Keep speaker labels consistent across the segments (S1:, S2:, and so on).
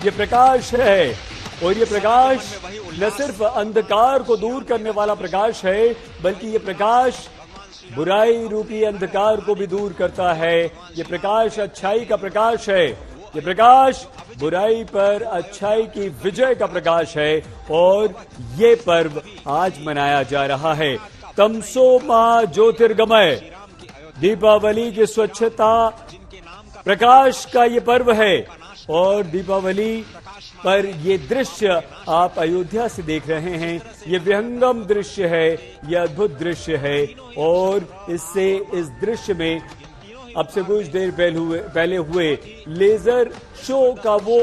S1: ये प्रकाश है, और ये प्रकाश न सिर्फ अंधकार को दूर करने वाला प्रकाश है, बल्कि ये प्रकाश बुराई रूपी अंधकार को भी दूर करता है। ये प्रकाश अच्छाई का प्रकाश है, ये प्रकाश बुराई पर अच्छाई की विजय का प्रकाश है। और ये पर्व आज मनाया जा रहा है, तमसो मा ज्योतिर्गमय, दीपावली की स्वच्छता प्रकाश का ये पर्व है। और दीपावली पर ये दृश्य आप अयोध्या से देख रहे हैं, ये विहंगम दृश्य है, ये अद्भुत दृश्य है। और इससे इस दृश्य में अब से कुछ देर पहले हुए लेजर शो का वो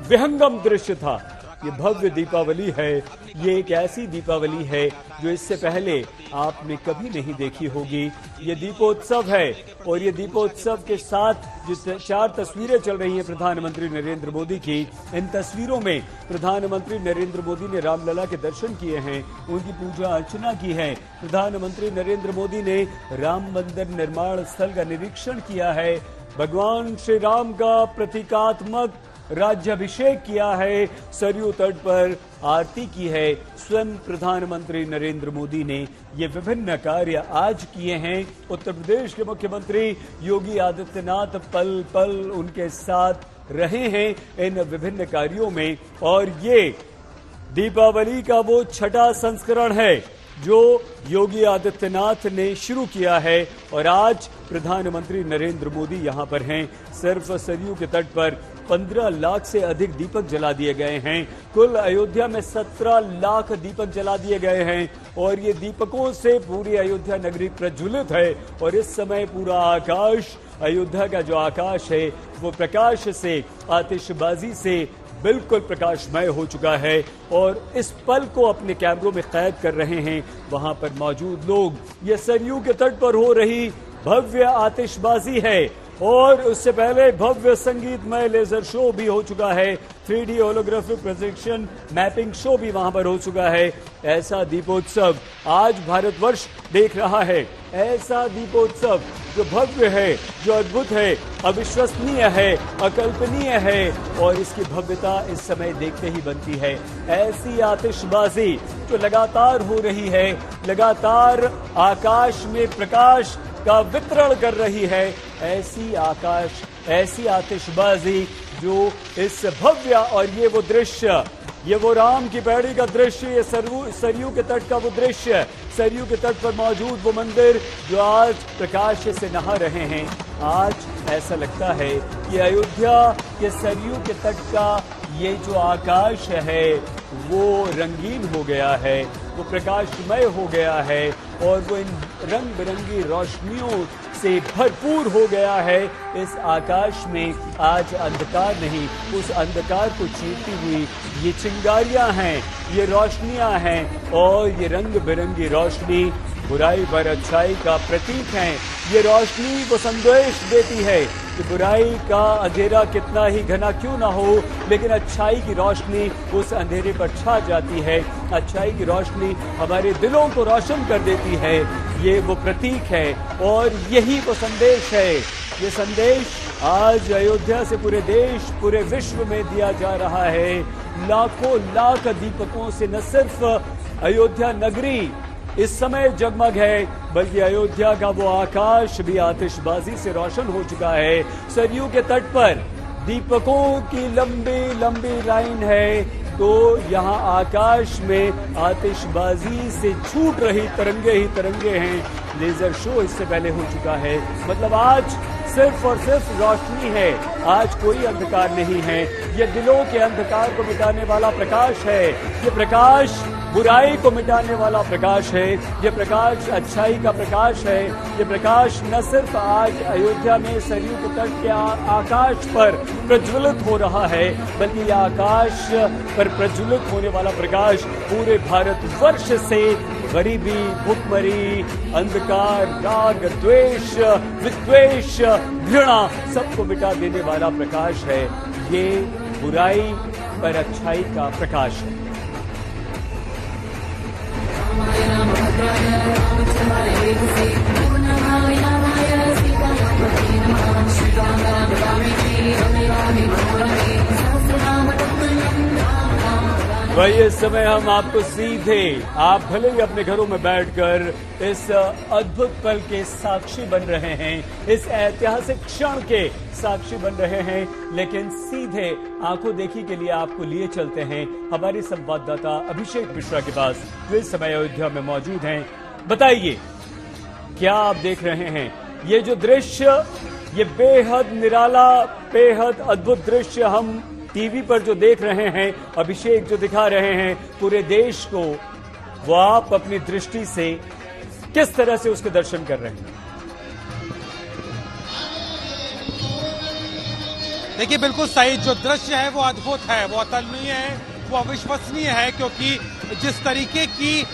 S1: विहंगम दृश्य था। ये भव्य दीपावली है, ये एक ऐसी दीपावली है जो इससे पहले आपने कभी नहीं देखी होगी। ये दीपोत्सव है, और ये दीपोत्सव के साथ जिस 4 तस्वीरें चल रही हैं प्रधानमंत्री नरेंद्र मोदी की, इन तस्वीरों में प्रधानमंत्री नरेंद्र मोदी ने रामलला के दर्शन किए हैं, उनकी पूजा अर्चना की है। प्रधानमंत्री नरेंद्र मोदी ने राम मंदिर निर्माण स्थल का निरीक्षण किया है, भगवान श्री राम का प्रतीकात्मक राज्याभिषेक किया है, सरयू तट पर आरती की है। स्वयं प्रधानमंत्री नरेंद्र मोदी ने ये विभिन्न कार्य आज किए हैं। उत्तर प्रदेश के मुख्यमंत्री योगी आदित्यनाथ पल पल उनके साथ रहे हैं इन विभिन्न कार्यों में। और ये दीपावली का वो छठा संस्करण है जो योगी आदित्यनाथ ने शुरू किया है, और आज प्रधानमंत्री नरेंद्र मोदी यहां पर हैं। सिर्फ सरयू के तट पर 15 लाख से अधिक दीपक जला दिए गए हैं। कुल अयोध्या में 17 लाख दीपक जला दिए गए हैं, और ये दीपकों से पूरी अयोध्या नगरी प्रज्वलित है। और इस समय पूरा आकाश, अयोध्या का जो आकाश है वो प्रकाश से, आतिशबाजी से बिल्कुल प्रकाशमय हो चुका है। और इस पल को अपने कैमरों में कैद कर रहे हैं वहां पर मौजूद लोग। ये सरयू के तट पर हो रही भव्य आतिशबाजी है, और उससे पहले भव्य संगीतमय लेजर शो भी हो चुका है। 3D holographic projection mapping show भी वहां पर हो चुका है। ऐसा दीपोत्सव आज भारतवर्ष देख रहा है, ऐसा दीपोत्सव जो भव्य है, जो अद्भुत है, अविश्वसनीय है, अकल्पनीय है, और इसकी भव्यता इस समय देखते ही बनती है। ऐसी आतिशबाजी जो लगातार हो रही है, लगातार आकाश में प्रकाश का वितरण कर रही है, ऐसी आतिशबाजी जो इस भव्य, और ये वो दृश्य, ये वो राम की पैड़ी का दृश्य, ये सरयू के तट का वो दृश्य, सरयू के तट पर मौजूद वो मंदिर जो आज प्रकाश से नहा रहे हैं। आज ऐसा लगता है कि अयोध्या के सरयू के तट का ये जो आकाश है वो रंगीन हो गया है, वो प्रकाशमय हो गया है, और वो इन रंग बिरंगी रोशनियों से भरपूर हो गया है। इस आकाश में आज अंधकार नहीं, उस अंधकार को चीरती हुई ये चिंगारियां हैं, ये रोशनियां हैं, और ये रंग बिरंगी रोशनी बुराई पर अच्छाई का प्रतीक है। ये रोशनी वो संदेश देती है कि बुराई का अंधेरा कितना ही घना क्यों ना हो, लेकिन अच्छाई की रोशनी उस अंधेरे पर छा जाती है। अच्छाई की रोशनी हमारे दिलों को रोशन कर देती है। ये वो प्रतीक है, और यही वो संदेश है। ये संदेश आज अयोध्या से पूरे देश, पूरे विश्व में दिया जा रहा है। लाखों लाख दीपकों से न सिर्फ अयोध्या नगरी इस समय जगमग है, बल्कि अयोध्या का वो आकाश भी आतिशबाजी से रोशन हो चुका है। सरयू के तट पर दीपकों की लंबी लंबी लाइन है, तो यहाँ आकाश में आतिशबाजी से छूट रही तरंगे ही तरंगे हैं। लेजर शो इससे पहले हो चुका है। मतलब आज सिर्फ और सिर्फ रोशनी है, आज कोई अंधकार नहीं है। ये दिलों के अंधकार को मिटाने वाला प्रकाश है। ये प्रकाश बुराई को मिटाने वाला प्रकाश है। ये प्रकाश अच्छाई का प्रकाश है। ये प्रकाश न सिर्फ आज अयोध्या में सरयू के तट के आकाश पर प्रज्वलित हो रहा है, बल्कि यह आकाश पर प्रज्वलित होने वाला प्रकाश पूरे भारतवर्ष से गरीबी, भुखमरी, अंधकार, राग, द्वेष, विद्वेष, घृणा सबको मिटा देने वाला प्रकाश है। ये बुराई पर अच्छाई का प्रकाश है।
S2: श्री राम
S1: वही इस समय हम आपको सीधे, आप भले ही अपने घरों में बैठकर इस अद्भुत पल के साक्षी बन रहे हैं, इस ऐतिहासिक क्षण के साक्षी बन रहे हैं, लेकिन सीधे आंखों देखी के लिए आपको लिए चलते हैं हमारे संवाददाता अभिषेक मिश्रा के पास, जो इस समय अयोध्या में मौजूद हैं। बताइए, क्या आप देख रहे हैं ये जो दृश्य, ये बेहद निराला, बेहद अद्भुत दृश्य हम टीवी पर जो देख रहे हैं, अभिषेक जो दिखा रहे हैं पूरे देश को, वो आप अपनी दृष्टि से किस तरह से उसके दर्शन कर रहे हैं?
S2: देखिए, बिल्कुल सही, जो दृश्य है वो अद्भुत है, वो अतुलनीय है, वो अविश्वसनीय है, क्योंकि जिस तरीके की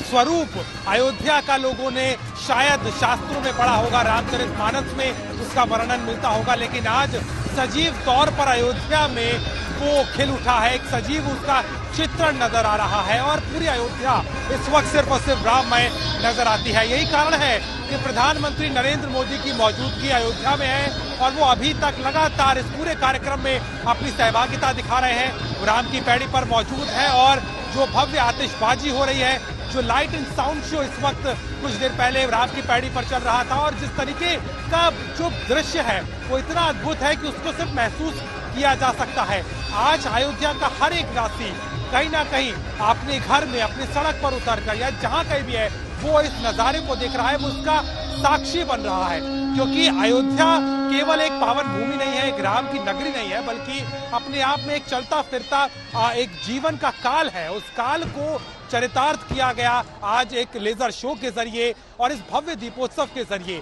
S2: स्वरूप अयोध्या का लोगों ने शायद शास्त्रों में पढ़ा होगा, रामचरितमानस में उसका वर्णन मिलता होगा, लेकिन आज सजीव तौर पर अयोध्या में वो खिल उठा है, एक सजीव उसका चित्रण नजर आ रहा है और पूरी अयोध्या इस वक्त सिर्फ और सिर्फ राममय नजर आती है। यही कारण है कि प्रधानमंत्री नरेंद्र मोदी की मौजूदगी अयोध्या में है और वो अभी तक लगातार इस पूरे कार्यक्रम में अपनी सहभागिता दिखा रहे हैं। राम की पैड़ी पर मौजूद है और जो भव्य आतिशबाजी हो रही है, जो लाइट एंड साउंड शो इस वक्त कुछ देर पहले राम की पैड़ी पर चल रहा था, और जिस तरीके का जो दृश्य है वो इतना अद्भुत है कि उसको सिर्फ महसूस किया जा सकता है। आज अयोध्या का हर एक वासी कहीं ना कहीं अपने घर में, अपनी सड़क पर उतरकर या जहां कहीं भी है, वो इस नजारे को देख रहा है, वो उसका साक्षी बन रहा है, क्योंकि अयोध्या केवल एक पावन भूमि नहीं है, एक राम की नगरी नहीं है, बल्कि अपने आप में एक चलता फिरता एक जीवन का काल है। उस काल को चरितार्थ किया गया आज एक लेजर शो के जरिए और इस भव्य दीपोत्सव के जरिए।